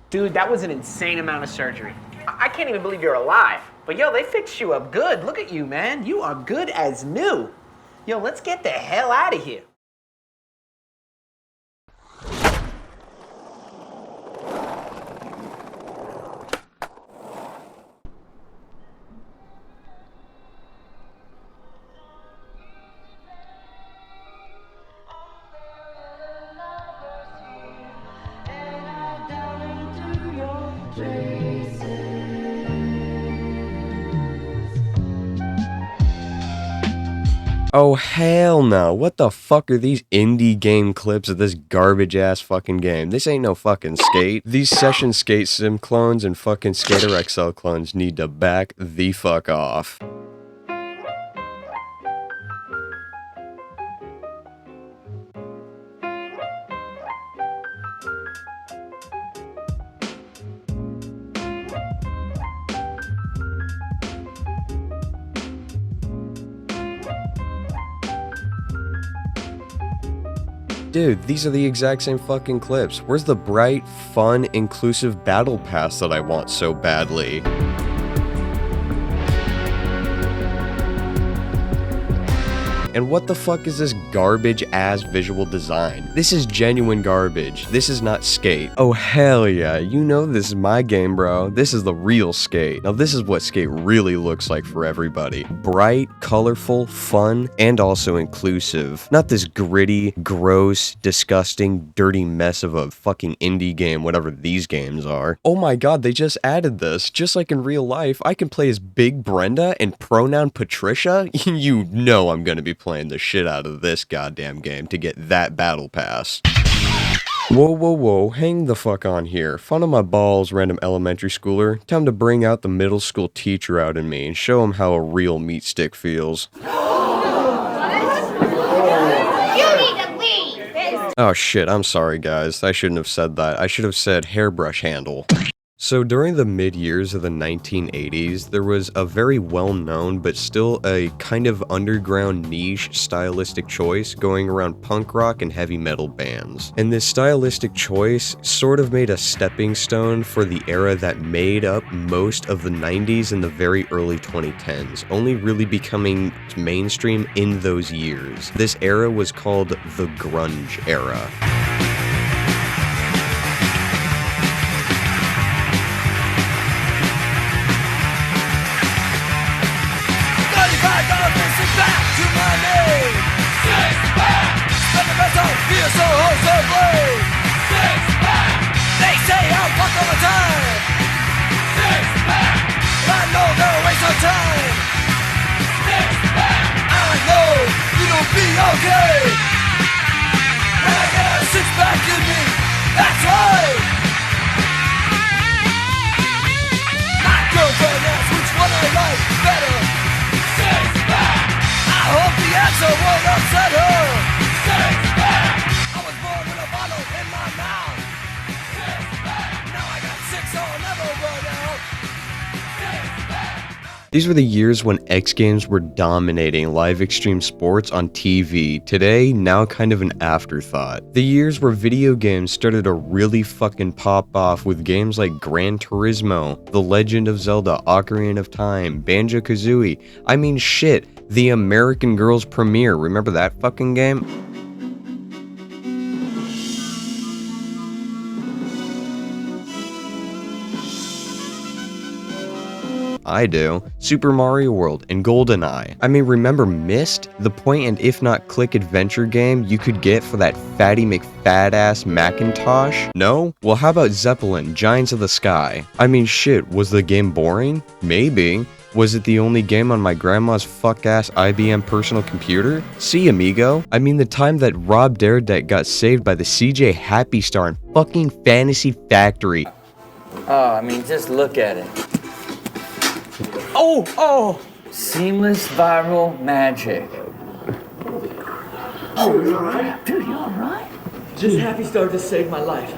Dude, that was an insane amount of surgery. I can't even believe you're alive. But yo, they fixed you up good. Look at you, man. You are good as new. Yo, let's get the hell out of here. Oh hell no, what the fuck are these indie game clips of this garbage ass fucking game? This ain't no fucking Skate. These Session Skate Sim clones and fucking Skater XL clones need to back the fuck off. Dude, these are the exact same fucking clips. Where's the bright, fun, inclusive battle pass that I want so badly? And what the fuck is this garbage-ass visual design? This is genuine garbage. This is not Skate. Oh hell yeah, you know this is my game, bro. This is the real Skate. Now this is what Skate really looks like for everybody. Bright, colorful, fun, and also inclusive. Not this gritty, gross, disgusting, dirty mess of a fucking indie game, whatever these games are. Oh my god, they just added this. Just like in real life, I can play as Big Brenda and pronoun Patricia. You know I'm gonna be playing the shit out of this goddamn game to get that battle pass. Whoa, whoa, whoa, hang the fuck on here. Fun of my balls, random elementary schooler. Time to bring out the middle school teacher out in me and show him how a real meat stick feels. Oh shit, I'm sorry guys. I shouldn't have said that. I should have said hairbrush handle. So during the mid-years of the 1980s, there was a very well-known but still a kind of underground niche stylistic choice going around punk rock and heavy metal bands. And this stylistic choice sort of made a stepping stone for the era that made up most of the 90s and the very early 2010s, only really becoming mainstream in those years. This era was called the grunge era. Feel so whole, so blue. Six pack. They say I'm fucked all the time. Six pack. I know they'll waste our time. Six pack. I know you'll be okay. I got a six pack in me. That's right. My girlfriend asks which one I like better. Six pack. I hope the answer won't upset her. Six pack. These were the years when X Games were dominating live extreme sports on TV, today now kind of an afterthought. The years where video games started to really fucking pop off with games like Gran Turismo, The Legend of Zelda, Ocarina of Time, Banjo-Kazooie, I mean shit, the American Girls premiere, remember that fucking game? I do. Super Mario World and GoldenEye. I mean, remember Myst? The point and if not click adventure game you could get for that fatty McFat-ass Macintosh? No? Well, how about Zeppelin, Giants of the Sky? I mean, shit, was the game boring? Maybe. Was it the only game on my grandma's fuck-ass IBM personal computer? See, amigo. I mean, the time that Rob Dyrdek got saved by the CJ Happy Star in fucking Fantasy Factory. Oh, I mean, just look at it. Oh! Seamless viral magic. Oh, you alright? Dude, you alright? Just Happy Star just saved my life.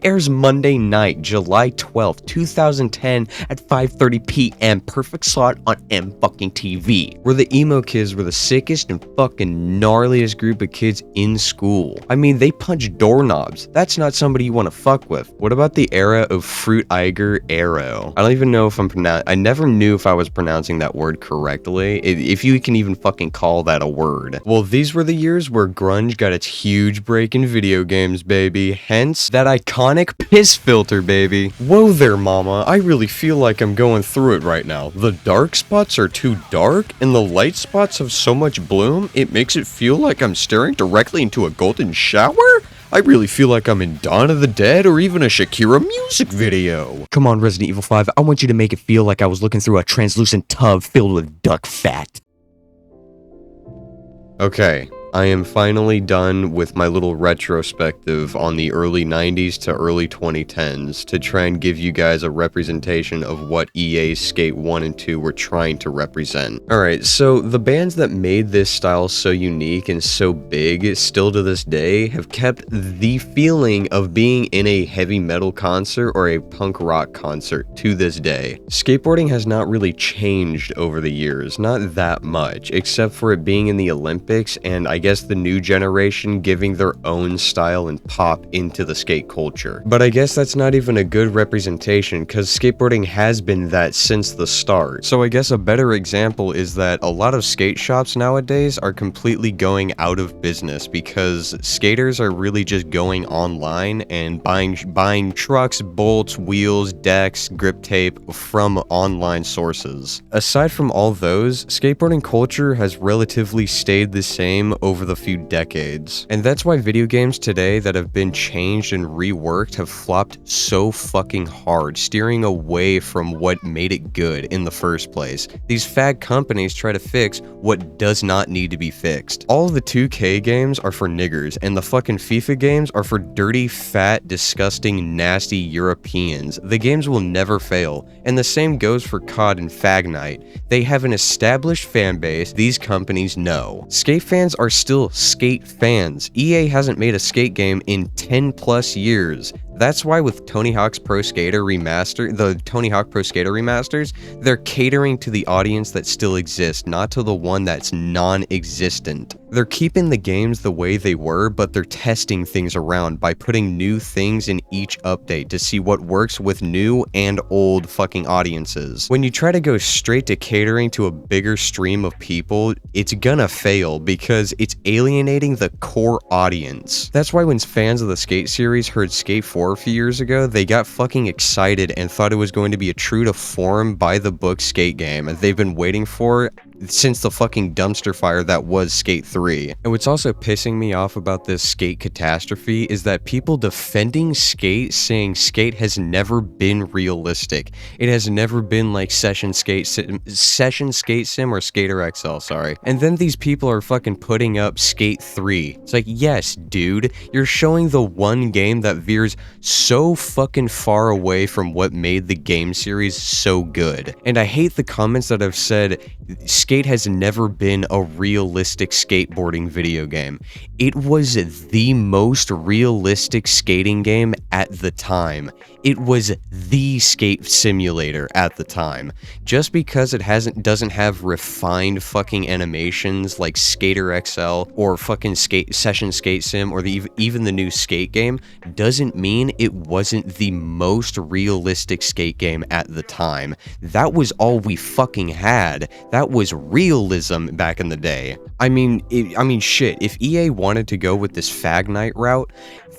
Airs Monday night, July 12th, 2010 at 5:30 p.m. Perfect slot on M-fucking-TV. Where the emo kids were the sickest and fucking gnarliest group of kids in school. I mean, they punched doorknobs. That's not somebody you want to fuck with. What about the era of Fruit Eiger Arrow? I don't even know if I never knew if I was pronouncing that word correctly. If you can even fucking call that a word. Well, these were the years where grunge got its huge break in video games, baby. Hence, that iconic piss filter, baby. Whoa there, mama. I really feel like I'm going through it right now. The dark spots are too dark, and the light spots have so much bloom, it makes it feel like I'm staring directly into a golden shower? I really feel like I'm in Dawn of the Dead or even a Shakira music video. Come on, Resident Evil 5, I want you to make it feel like I was looking through a translucent tub filled with duck fat. Okay, I am finally done with my little retrospective on the early 90s to early 2010s to try and give you guys a representation of what EA's Skate 1 and 2 were trying to represent. Alright, so the bands that made this style so unique and so big, still to this day, have kept the feeling of being in a heavy metal concert or a punk rock concert to this day. Skateboarding has not really changed over the years, not that much, except for it being in the Olympics and I guess the new generation giving their own style and pop into the skate culture. But I guess that's not even a good representation because skateboarding has been that since the start. So I guess a better example is that a lot of skate shops nowadays are completely going out of business because skaters are really just going online and buying trucks, bolts, wheels, decks, grip tape from online sources. Aside from all those, skateboarding culture has relatively stayed the same over the few decades. And that's why video games today that have been changed and reworked have flopped so fucking hard, steering away from what made it good in the first place. These fad companies try to fix what does not need to be fixed. All of the 2K games are for niggers, and the fucking FIFA games are for dirty, fat, disgusting, nasty Europeans. The games will never fail, and the same goes for COD and Fag Night. They have an established fan base these companies know. Skate fans are still skate fans. EA hasn't made a skate game in 10 plus years. That's why with Tony Hawk's Pro Skater Remaster, the Tony Hawk Pro Skater remasters, they're catering to the audience that still exists, not to the one that's non-existent. They're keeping the games the way they were, but they're testing things around by putting new things in each update to see what works with new and old fucking audiences. When you try to go straight to catering to a bigger stream of people, it's gonna fail because it's alienating the core audience. That's why when fans of the Skate series heard Skate 4 a few years ago, they got fucking excited and thought it was going to be a true to form by the book skate game they've been waiting for since the fucking dumpster fire that was Skate 3. And what's also pissing me off about this Skate catastrophe is that people defending Skate saying Skate has never been realistic. It has never been like Session Skate Sim or Skater XL, sorry. And then these people are fucking putting up Skate 3. It's like, yes, dude, you're showing the one game that veers so fucking far away from what made the game series so good. And I hate the comments that have said Skate has never been a realistic skateboarding video game. It was the most realistic skating game at the time. It was the skate simulator at the time. Just because it doesn't have refined fucking animations like Skater XL or fucking Session Skate Sim or even the new Skate game doesn't mean it wasn't the most realistic skate game at the time. That was all we fucking had. That was realism back in the day. I mean shit, if EA wanted to go with this Fag Night route,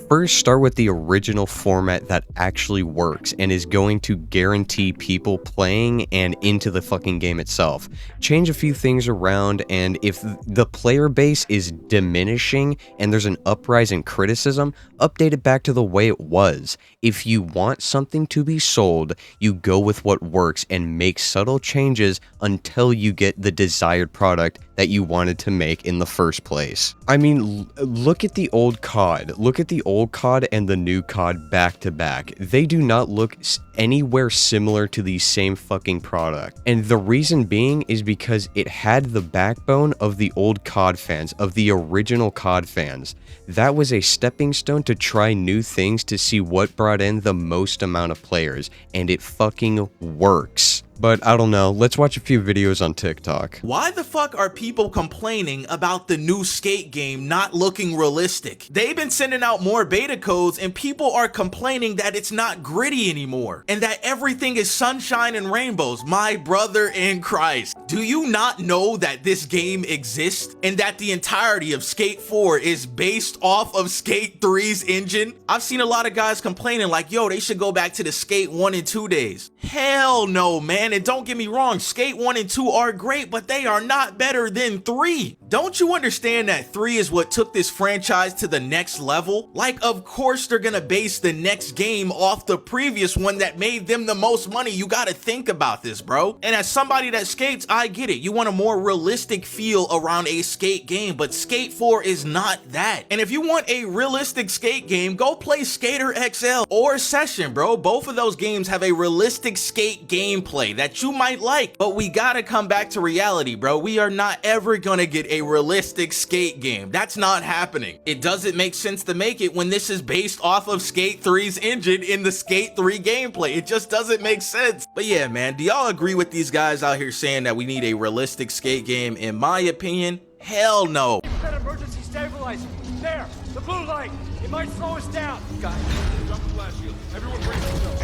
first start with the original format that actually works and is going to guarantee people playing and into the fucking game itself. Change a few things around, and if the player base is diminishing and there's an uprise in criticism, update it back to the way it was. If you want something to be sold, you go with what works and make subtle changes until you get the desired product that you wanted to make in the first place. I mean, look at the old COD. Look at the old old COD and the new COD back to back. They do not look anywhere similar to the same fucking product. And the reason being is because it had the backbone of the old COD fans, of the original COD fans. That was a stepping stone to try new things to see what brought in the most amount of players, and it fucking works. But I don't know, let's watch a few videos on TikTok. Why the fuck are people complaining about the new Skate game not looking realistic? They've been sending out more beta codes and people are complaining that it's not gritty anymore and that everything is sunshine and rainbows. My brother in Christ, do you not know that this game exists and that the entirety of Skate 4 is based off of Skate 3's engine? I've seen a lot of guys complaining like, yo, they should go back to the Skate 1 and 2 days. Hell no, man. And don't get me wrong, Skate 1 and 2 are great, but they are not better than 3. Don't you understand that 3 is what took this franchise to the next level? Like, of course they're gonna base the next game off the previous one that made them the most money. You gotta think about this, bro. And as somebody that skates, I get it. You want a more realistic feel around a skate game, but Skate 4 is not that. And if you want a realistic skate game, go play Skater XL or Session, bro. Both of those games have a realistic skate gameplay that you might like, but we gotta come back to reality, bro. We are not ever gonna get a realistic skate game. That's not happening. It doesn't make sense to make it when this is based off of Skate 3's engine in the Skate 3 gameplay. It just doesn't make sense. But yeah, man, do y'all agree with these guys out here saying that we need a realistic skate game? In my opinion, hell no. That emergency stabilizer. There, the blue light. It might slow us down. Got it. Jump the blast shield. Everyone brace yourself.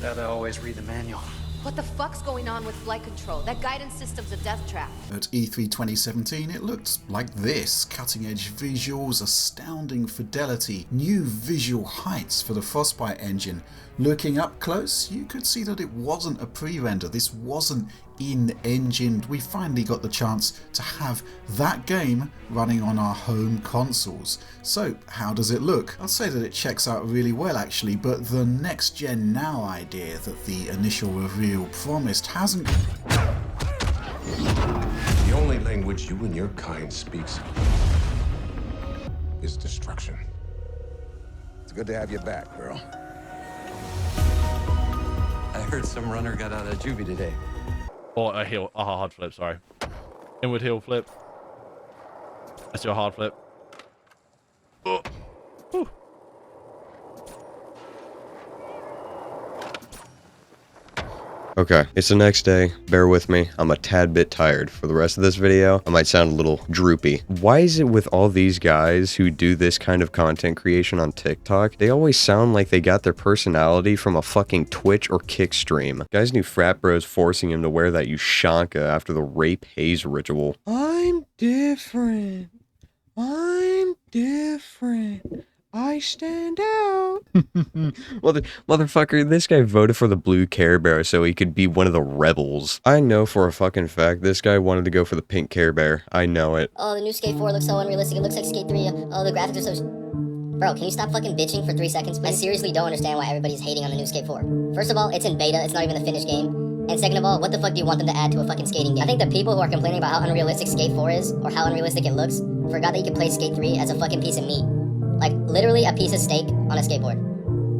Gotta always read the manual. What the fuck's going on with flight control? That guidance system's a death trap. At E3 2017, it looked like this. Cutting-edge visuals, astounding fidelity, new visual heights for the Frostbite engine. Looking up close, you could see that it wasn't a pre-render. This wasn't in-engine. We finally got the chance to have that game running on our home consoles. So, how does it look? I'd say that it checks out really well actually, but the next gen now idea that the initial reveal promised hasn't. The only language you and your kind speaks is destruction. It's good to have you back, girl. I heard some runner got out of juvie today. Or a hard flip, sorry. Inward heel flip. Let's do a hard flip. Oh. Whew. Okay, it's the next day. Bear with me. I'm a tad bit tired. For the rest of this video, I might sound a little droopy. Why is it with all these guys who do this kind of content creation on TikTok, they always sound like they got their personality from a fucking Twitch or Kick stream? Guys knew frat bros forcing him to wear that Ushanka after the rape haze ritual. I'm different. I'm different. I stand out. Well, motherfucker, this guy voted for the blue Care Bear so he could be one of the rebels. I know for a fucking fact this guy wanted to go for the pink Care Bear. I know it. Oh, the new Skate 4 looks so unrealistic. It looks like Skate 3. Oh, the graphics are so... Bro, can you stop fucking bitching for 3 seconds, please? I seriously don't understand why everybody's hating on the new Skate 4. First of all, it's in beta. It's not even the finished game. And second of all, what the fuck do you want them to add to a fucking skating game? I think the people who are complaining about how unrealistic Skate 4 is, or how unrealistic it looks, forgot that you could play Skate 3 as a fucking piece of meat. Like, literally a piece of steak on a skateboard.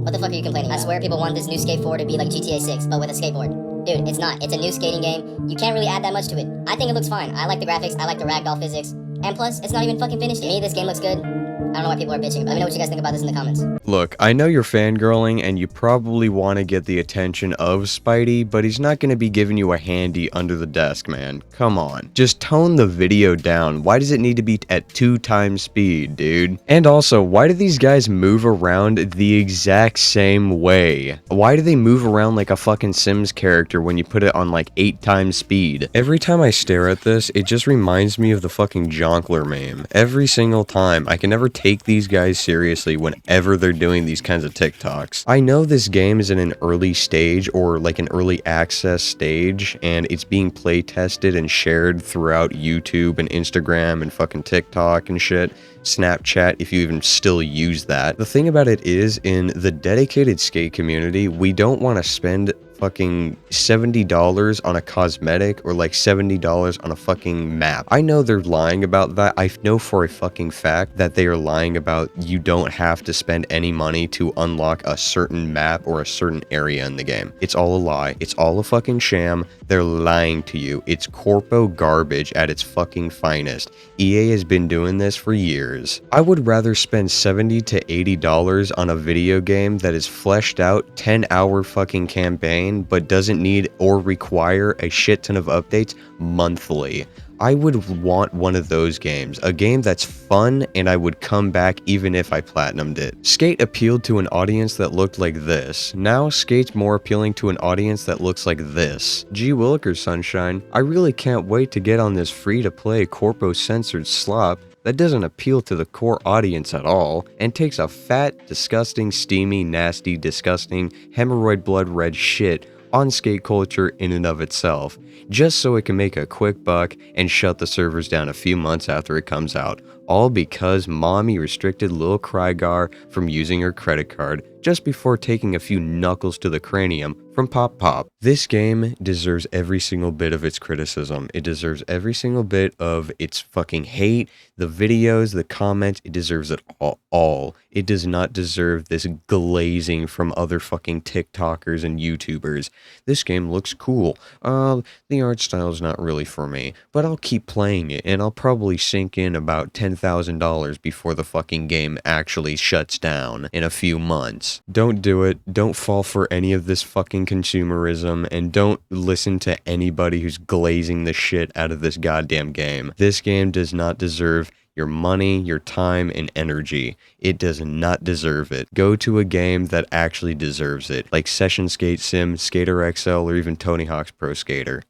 What the fuck are you complaining about? I swear people want this new Skate 4 to be like GTA 6, but with a skateboard. Dude, it's not. It's a new skating game. You can't really add that much to it. I think it looks fine. I like the graphics. I like the ragdoll physics. And plus, it's not even fucking finished. To me, this game looks good. I don't know why people are bitching, but let me know what you guys think about this in the comments. Look, I know you're fangirling and you probably want to get the attention of Spidey, but he's not going to be giving you a handy under the desk, man. Come on. Just tone the video down. Why does it need to be at 2 times speed, dude? And also, why do these guys move around the exact same way? Why do they move around like a fucking Sims character when you put it on like 8 times speed? Every time I stare at this, it just reminds me of the fucking Jonkler meme. Every single time. I can never take these guys seriously whenever they're doing these kinds of TikToks. I know this game is in an early stage or like an early access stage and it's being play tested and shared throughout YouTube and Instagram and fucking TikTok and shit. Snapchat, if you even still use that. The thing about it is, in the dedicated skate community, we don't want to spend fucking $70 on a cosmetic or like $70 on a fucking map. I know they're lying about that. I know for a fucking fact that they are lying about you don't have to spend any money to unlock a certain map or a certain area in the game. It's all a lie. It's all a fucking sham. They're lying to you. It's corpo garbage at its fucking finest. EA has been doing this for years. I would rather spend $70 to $80 on a video game that is fleshed out 10-hour fucking campaign but doesn't need or require a shit ton of updates monthly. I would want one of those games, a game that's fun and I would come back even if I platinumed it. Skate appealed to an audience that looked like this. Now Skate's more appealing to an audience that looks like this. Gee willikers, sunshine. I really can't wait to get on this free-to-play corpo-censored slop that doesn't appeal to the core audience at all, and takes a fat, disgusting, steamy, nasty, disgusting, hemorrhoid blood red shit on skate culture in and of itself, just so it can make a quick buck and shut the servers down a few months after it comes out, all because mommy restricted Lil Krygar from using her credit card just before taking a few knuckles to the cranium from Pop Pop. This game deserves every single bit of its criticism. It deserves every single bit of its fucking hate, the videos, the comments. It deserves it all. It does not deserve this glazing from other fucking TikTokers and YouTubers. This game looks cool. The art style is not really for me, but I'll keep playing it and I'll probably sink in about $10,000 before the fucking game actually shuts down in a few months. Don't do it. Don't fall for any of this fucking consumerism, and don't listen to anybody who's glazing the shit out of this goddamn game. This game does not deserve your money, your time, and energy. It does not deserve it. Go to a game that actually deserves it, like Session Skate Sim, Skater XL, or even Tony Hawk's Pro Skater.